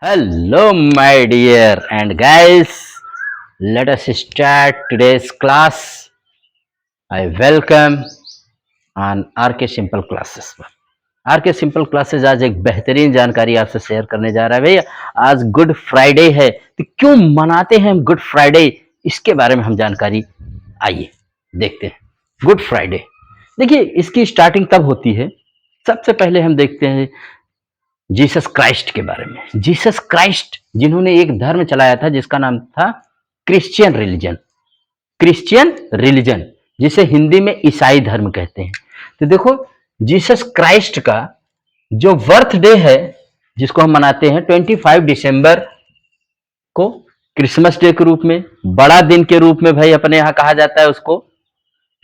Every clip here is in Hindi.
Hello, my dear and guys. Let us start today's class. I welcome on RK Simple Classes पर। RK Simple Classes आज एक बेहतरीन जानकारी आपसे शेयर करने जा रहा है भैया। आज गुड फ्राइडे है, तो क्यों मनाते हैं हम गुड फ्राइडे, इसके बारे में हम जानकारी आइए देखते हैं। गुड फ्राइडे, देखिए इसकी स्टार्टिंग तब होती है। सबसे पहले हम देखते हैं जीसस क्राइस्ट के बारे में। जीसस क्राइस्ट जिन्होंने एक धर्म चलाया था जिसका नाम था क्रिश्चियन रिलीजन। क्रिश्चियन रिलीजन जिसे हिंदी में ईसाई धर्म कहते हैं। तो देखो, जीसस क्राइस्ट का जो बर्थडे है जिसको हम मनाते हैं 25 दिसंबर को, क्रिसमस डे के रूप में, बड़ा दिन के रूप में भाई अपने यहाँ कहा जाता है उसको।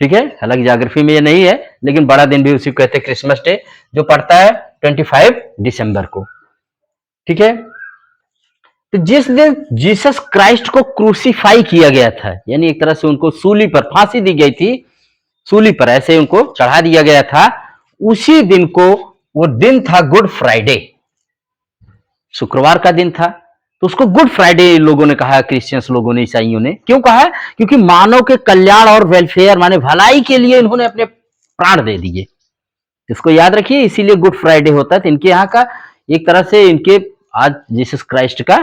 ठीक है, हालांकि ज्योग्राफी में ये नहीं है, लेकिन बड़ा दिन भी उसी को कहते हैं, क्रिसमस डे, जो पड़ता है 25 दिसंबर को। ठीक है, तो जिस दिन जीसस क्राइस्ट को क्रूसीफाई किया गया था, यानी एक तरह से उनको सूली पर फांसी दी गई थी, सूली पर ऐसे उनको चढ़ा दिया गया था, उसी दिन को, वो दिन था गुड फ्राइडे, शुक्रवार का दिन था। तो उसको गुड फ्राइडे लोगों ने कहा, क्रिश्चियंस लोगों ने, ईसाइयों ने। क्यों कहा? क्योंकि मानव के कल्याण और वेलफेयर माने भलाई के लिए इन्होंने अपने प्राण दे दिए। इसको याद रखिए, इसीलिए गुड फ्राइडे होता है। तो इनके यहाँ का एक तरह से इनके आज जीसस क्राइस्ट का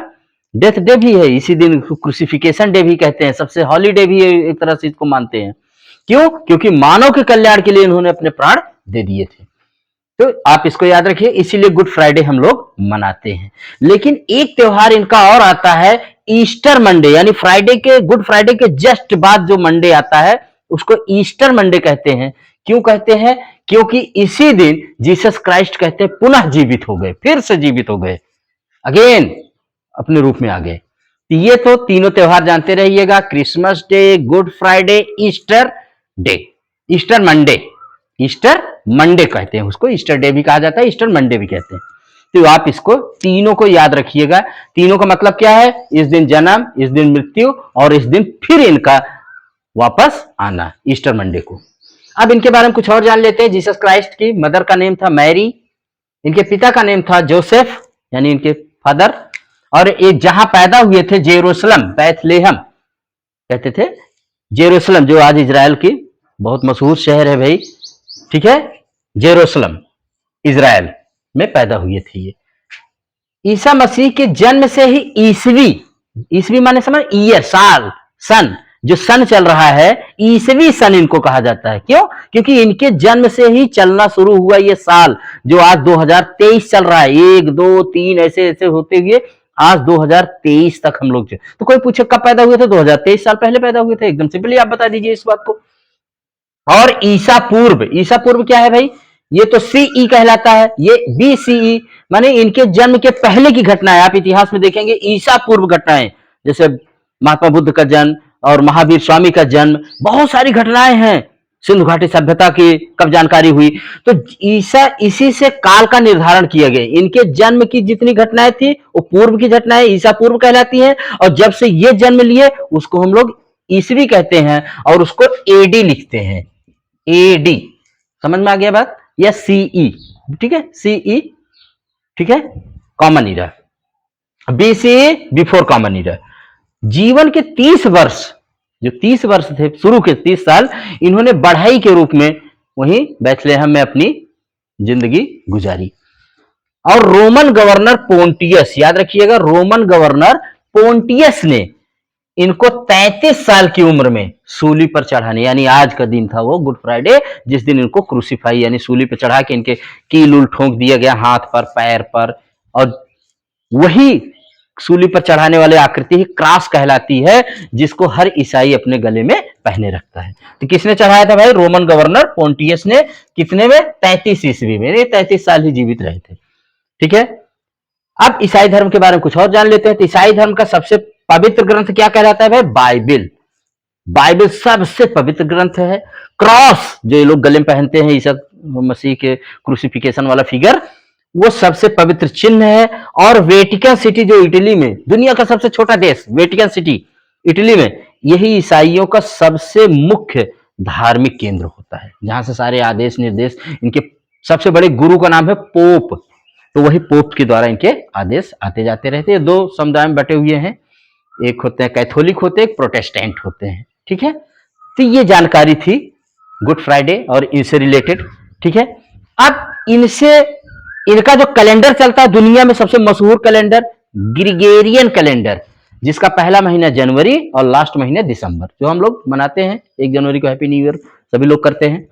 डेथ डे भी है, इसी दिन क्रूसिफिकेशन डे भी कहते हैं, सबसे हॉलीडे भी एक तरह से इसको मानते हैं। क्यों? क्योंकि मानव के कल्याण के लिए इन्होंने अपने प्राण दे दिए थे। तो आप इसको याद रखिए, इसीलिए गुड फ्राइडे हम लोग मनाते हैं। लेकिन एक त्योहार इनका और आता है, ईस्टर मंडे, यानी फ्राइडे के, गुड फ्राइडे के जस्ट बाद जो मंडे आता है उसको ईस्टर मंडे कहते हैं। क्यों कहते हैं? क्योंकि इसी दिन जीसस क्राइस्ट कहते हैं पुनः जीवित हो गए, फिर से जीवित हो गए, अगेन अपने रूप में आ गए। ये तो तीनों त्योहार जानते रहिएगा, Christmas day, good Friday, Easter day, Easter Monday. Easter Monday कहते हैं उसको, ईस्टर डे भी कहा जाता है, ईस्टर मंडे भी कहते हैं। तो आप इसको तीनों को याद रखिएगा। तीनों का मतलब क्या है? इस दिन जन्म, इस दिन मृत्यु, और इस दिन फिर इनका वापस आना, ईस्टर मंडे को। अब इनके बारे में कुछ और जान लेते हैं। जीसस क्राइस्ट की मदर का नेम था मैरी, इनके पिता का नेम था जोसेफ, यानी इनके फादर, और ये जहां पैदा हुए थे जेरूशलम, बैथलेहम कहते थे, जेरूशलम जो आज इजराइल की बहुत मशहूर शहर है भाई। ठीक है, जेरूशलम इजराइल में पैदा हुए थे ये। ईसा मसीह के जन्म से ही ईसवी, ईसवी माने समझ, ईयर, साल, सन, जो सन चल रहा है, ईसवी सन इनको कहा जाता है। क्यों? क्योंकि इनके जन्म से ही चलना शुरू हुआ ये साल, जो आज 2023 चल रहा है। 1 2 3 ऐसे ऐसे होते हुए आज 2023 तक हम लोग। तो कोई पूछे कब पैदा हुए थे? 2023 साल पहले पैदा हुए थे। एकदम सिंपली आप बता दीजिए इस बात को। और ईसा पूर्व, ईसा पूर्व क्या है भाई? ये तो सीई कहलाता है, ये बीसीई माने इनके जन्म के पहले की घटना है। आप इतिहास में देखेंगे ईसा पूर्व घटनाएं, जैसे महात्मा बुद्ध का जन्म और महावीर स्वामी का जन्म, बहुत सारी घटनाएं हैं। सिंधु घाटी सभ्यता की कब जानकारी हुई, तो ईसा, इसी से काल का निर्धारण किया गया। इनके जन्म की जितनी घटनाएं थी वो पूर्व की घटनाएं ईसा पूर्व कहलाती हैं, और जब से ये जन्म लिए उसको हम लोग ईसवी कहते हैं, और उसको एडी लिखते हैं, एडी। समझ में आ गया बात? या सीई, ठीक है, सीई, ठीक है, common era, BCE before common era. जीवन के 30 वर्ष, जो 30 वर्ष थे, शुरू के 30 साल, इन्होंने बढ़ाई के रूप में वहीं बैथलेहम में अपनी जिंदगी गुजारी। और रोमन गवर्नर पोंटियस, याद रखिएगा, रोमन गवर्नर पोंटियस ने इनको 33 साल की उम्र में सूली पर चढ़ाने, यानी आज का दिन था वो गुड फ्राइडे, जिस दिन इनको क्रूसीफाई यानी सूली पर चढ़ा के इनके कील उल ठोंक दिया गया, हाथ पर, पैर पर। और वही सूली पर चढ़ाने वाले आकृति ही क्रॉस कहलाती है, जिसको हर ईसाई अपने गले में पहने रखता है। तो किसने चढ़ाया था भाई? रोमन गवर्नर पोंटियस ने। कितने में? 33 ईस्वी में। 33 साल ही जीवित रहे थे। ठीक है, अब ईसाई धर्म के बारे में कुछ और जान लेते हैं। तो ईसाई धर्म का सबसे पवित्र ग्रंथ क्या कहलाता है भाई? बाइबिल। बाइबिल सबसे पवित्र ग्रंथ है। क्रॉस जो ये लोग गले में पहनते हैं, ईसा मसीह के क्रूसिफिकेशन वाला फिगर, वो सबसे पवित्र चिन्ह है। और वेटिकन सिटी जो इटली में, दुनिया का सबसे छोटा देश वेटिकन सिटी इटली में, यही ईसाइयों का सबसे मुख्य धार्मिक केंद्र होता है, जहां से सारे आदेश निर्देश, इनके सबसे बड़े गुरु का नाम है पोप, तो वही पोप के द्वारा इनके आदेश आते जाते रहते हैं। दो समुदाय में बटे हुए हैं, एक होते हैं कैथोलिक होते हैं, एक प्रोटेस्टेंट होते हैं। ठीक है, तो ये जानकारी थी गुड फ्राइडे और इनसे रिलेटेड। ठीक है, अब इनसे इनका जो कैलेंडर चलता है दुनिया में सबसे मशहूर कैलेंडर ग्रिगोरियन कैलेंडर, जिसका पहला महीना जनवरी और लास्ट महीना दिसंबर, जो हम लोग मनाते हैं 1 जनवरी को हैप्पी न्यू ईयर सभी लोग करते हैं।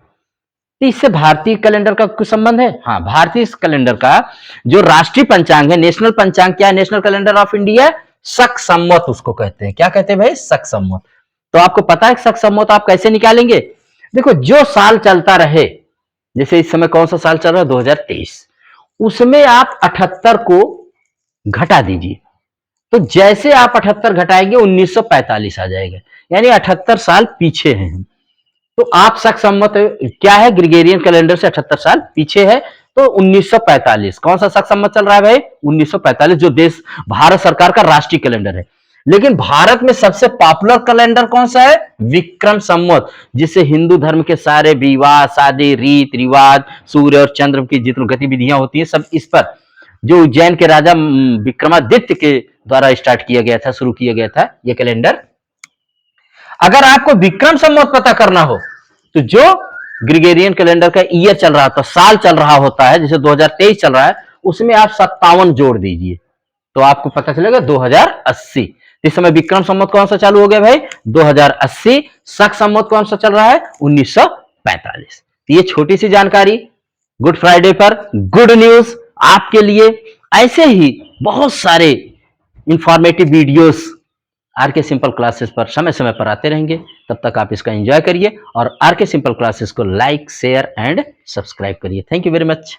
तो इससे भारतीय कैलेंडर का कुछ संबंध है? हाँ, भारतीय कैलेंडर का जो राष्ट्रीय पंचांग है, नेशनल पंचांग क्या है? नेशनल कैलेंडर ऑफ इंडिया शक सम्वत उसको कहते हैं। क्या कहते हैं भाई? शक सम्वत। तो आपको पता है शक सम्वत आप कैसे निकालेंगे? देखो, जो साल चलता रहे, जैसे इस समय कौन सा साल चल रहा है? 2023, उसमें आप 78 को घटा दीजिए। तो जैसे आप 78 घटाएंगे 1945 आ जाएगा, यानी 78 साल पीछे हैं हम। तो आप शक सम्मत क्या है? ग्रिगोरियन कैलेंडर से 78 साल पीछे है, तो 1945 कौन सा शक सम्मत चल रहा है भाई? 1945, जो देश भारत सरकार का राष्ट्रीय कैलेंडर है। लेकिन भारत में सबसे पॉपुलर कैलेंडर कौन सा है? विक्रम संवत, जिससे हिंदू धर्म के सारे विवाह, शादी, रीत रिवाज, सूर्य और चंद्र की जितनी गतिविधियां होती है सब इस पर, जो उज्जैन के राजा विक्रमादित्य के द्वारा स्टार्ट किया गया था, शुरू किया गया था यह कैलेंडर। अगर आपको विक्रम संवत पता करना हो तो जो ग्रिगोरियन कैलेंडर का ईयर चल रहा था, साल चल रहा होता है, जैसे 2023 चल रहा है, उसमें आप 57 जोड़ दीजिए तो आपको पता चलेगा 2080। इस समय विक्रम संवत कौन सा चालू हो गया भाई? 2080। शक संवत कौन सा चल रहा है? 1945। तो ये छोटी सी जानकारी गुड फ्राइडे पर गुड न्यूज आपके लिए। ऐसे ही बहुत सारे इंफॉर्मेटिव वीडियोस आर के सिंपल क्लासेस पर समय समय पर आते रहेंगे। तब तक आप इसका एंजॉय करिए और आर के सिंपल क्लासेस को लाइक, शेयर एंड सब्सक्राइब करिए। Thank you very much.